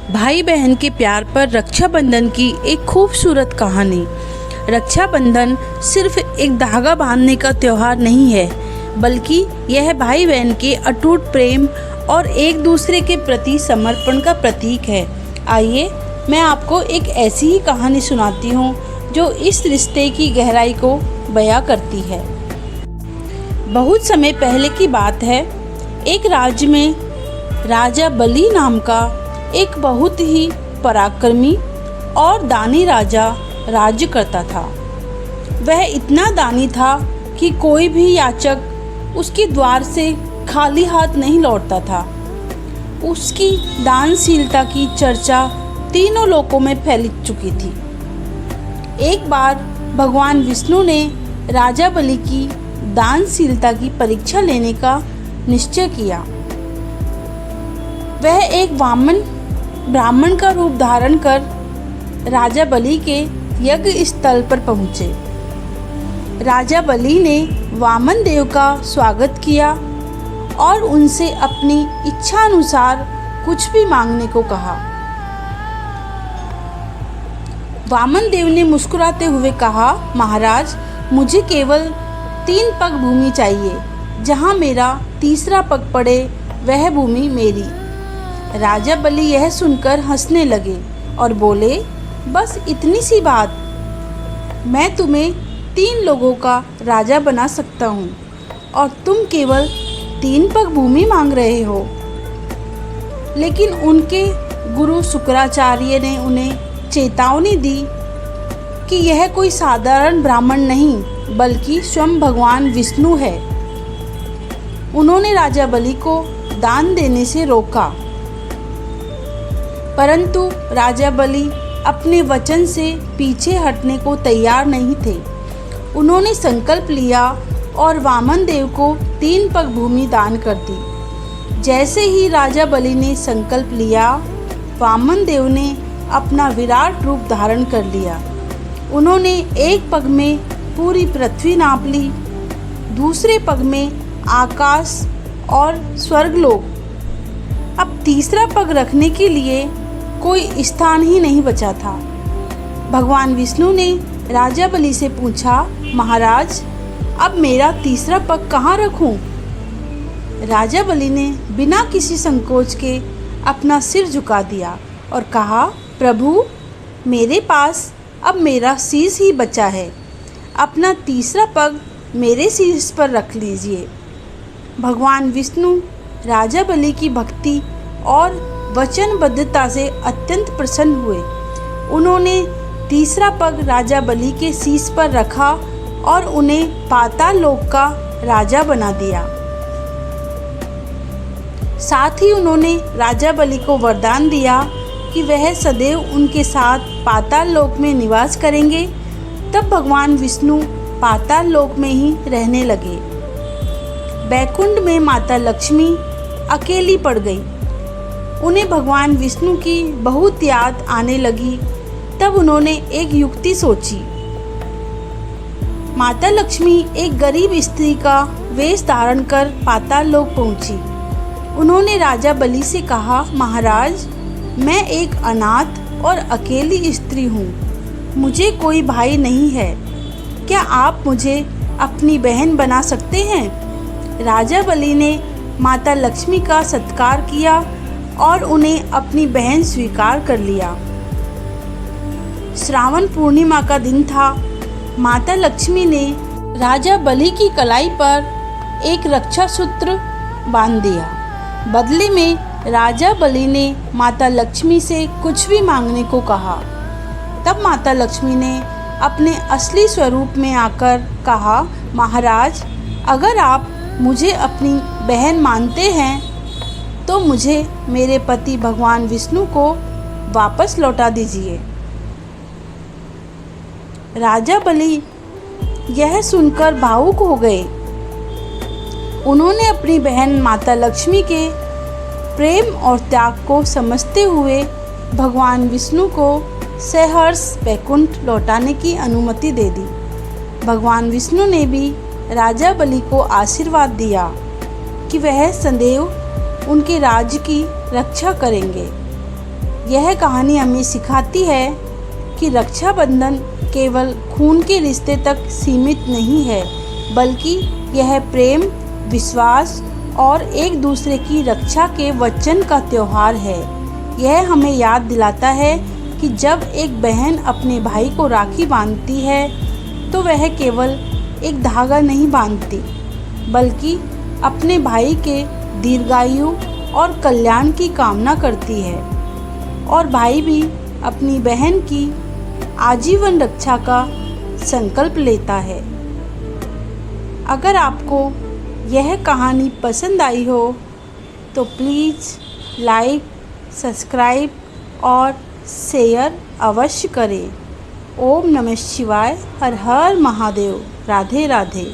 भाई बहन के प्यार पर रक्षाबंधन की एक खूबसूरत कहानी। रक्षाबंधन सिर्फ एक धागा बांधने का त्यौहार नहीं है, बल्कि यह भाई बहन के अटूट प्रेम और एक दूसरे के प्रति समर्पण का प्रतीक है। आइए मैं आपको एक ऐसी ही कहानी सुनाती हूँ जो इस रिश्ते की गहराई को बयां करती है। बहुत समय पहले की बात है। एक राज्य में राजा बलि नाम का एक बहुत ही पराक्रमी और दानी राजा राज्य करता था। वह इतना दानी था कि कोई भी याचक उसके द्वार से खाली हाथ नहीं लौटता था। उसकी दानशीलता की चर्चा तीनों लोकों में फैल चुकी थी। एक बार भगवान विष्णु ने राजा बलि की दानशीलता की परीक्षा लेने का निश्चय किया। वह एक ब्राह्मण का रूप धारण कर राजा बलि के यज्ञ स्थल पर पहुँचे। राजा बलि ने वामन देव का स्वागत किया और उनसे अपनी इच्छा अनुसार कुछ भी मांगने को कहा। वामन देव ने मुस्कुराते हुए कहा, महाराज, मुझे केवल 3 पग भूमि चाहिए। जहाँ मेरा तीसरा पग पड़े वह भूमि मेरी। राजा बलि यह सुनकर हंसने लगे और बोले, बस इतनी सी बात, मैं तुम्हें 3 लोगों का राजा बना सकता हूँ और तुम केवल 3 पग भूमि मांग रहे हो। लेकिन उनके गुरु शुक्राचार्य ने उन्हें चेतावनी दी कि यह कोई साधारण ब्राह्मण नहीं, बल्कि स्वयं भगवान विष्णु है। उन्होंने राजा बलि को दान देने से रोका, परंतु राजा बलि अपने वचन से पीछे हटने को तैयार नहीं थे। उन्होंने संकल्प लिया और वामन देव को 3 पग भूमि दान कर दी। जैसे ही राजा बलि ने संकल्प लिया, वामन देव ने अपना विराट रूप धारण कर लिया। उन्होंने एक पग में पूरी पृथ्वी नाप ली, दूसरे पग में आकाश और स्वर्गलोक। अब तीसरा पग रखने के लिए कोई स्थान ही नहीं बचा था। भगवान विष्णु ने राजा बलि से पूछा, महाराज, अब मेरा तीसरा पग कहाँ रखूं? राजा बलि ने बिना किसी संकोच के अपना सिर झुका दिया और कहा, प्रभु, मेरे पास अब मेरा शीश ही बचा है। अपना तीसरा पग मेरे शीश पर रख लीजिए। भगवान विष्णु राजा बलि की भक्ति और वचनबद्धता से अत्यंत प्रसन्न हुए। उन्होंने तीसरा पग राजा बलि के शीश पर रखा और उन्हें पाताल लोक का राजा बना दिया। साथ ही उन्होंने राजा बलि को वरदान दिया कि वह सदैव उनके साथ पाताल लोक में निवास करेंगे। तब भगवान विष्णु पाताल लोक में ही रहने लगे। बैकुंठ में माता लक्ष्मी अकेली पड़ गई। उन्हें भगवान विष्णु की बहुत याद आने लगी। तब उन्होंने एक युक्ति सोची। माता लक्ष्मी एक गरीब स्त्री का वेश धारण कर पाताल लोक पहुंची। उन्होंने राजा बलि से कहा, महाराज, मैं एक अनाथ और अकेली स्त्री हूँ। मुझे कोई भाई नहीं है। क्या आप मुझे अपनी बहन बना सकते हैं? राजा बलि ने माता लक्ष्मी का सत्कार किया और उन्हें अपनी बहन स्वीकार कर लिया। श्रावण पूर्णिमा का दिन था। माता लक्ष्मी ने राजा बलि की कलाई पर एक रक्षा सूत्र बांध दिया। बदले में राजा बलि ने माता लक्ष्मी से कुछ भी मांगने को कहा। तब माता लक्ष्मी ने अपने असली स्वरूप में आकर कहा, महाराज, अगर आप मुझे अपनी बहन मानते हैं तो मुझे मेरे पति भगवान विष्णु को वापस लौटा दीजिए। राजा बलि यह सुनकर भावुक हो गए। उन्होंने अपनी बहन माता लक्ष्मी के प्रेम और त्याग को समझते हुए भगवान विष्णु को सहर्ष बैकुंठ लौटाने की अनुमति दे दी। भगवान विष्णु ने भी राजा बलि को आशीर्वाद दिया कि वह सदैव उनके राज्य की रक्षा करेंगे। यह कहानी हमें सिखाती है कि रक्षाबंधन केवल खून के रिश्ते तक सीमित नहीं है, बल्कि यह प्रेम, विश्वास और एक दूसरे की रक्षा के वचन का त्यौहार है। यह हमें याद दिलाता है कि जब एक बहन अपने भाई को राखी बांधती है तो वह केवल एक धागा नहीं बांधती, बल्कि अपने भाई के दीर्घायु और कल्याण की कामना करती है, और भाई भी अपनी बहन की आजीवन रक्षा का संकल्प लेता है। अगर आपको यह कहानी पसंद आई हो तो प्लीज़ लाइक, सब्सक्राइब और शेयर अवश्य करें। ओम नमः शिवाय। हर हर महादेव। राधे राधे।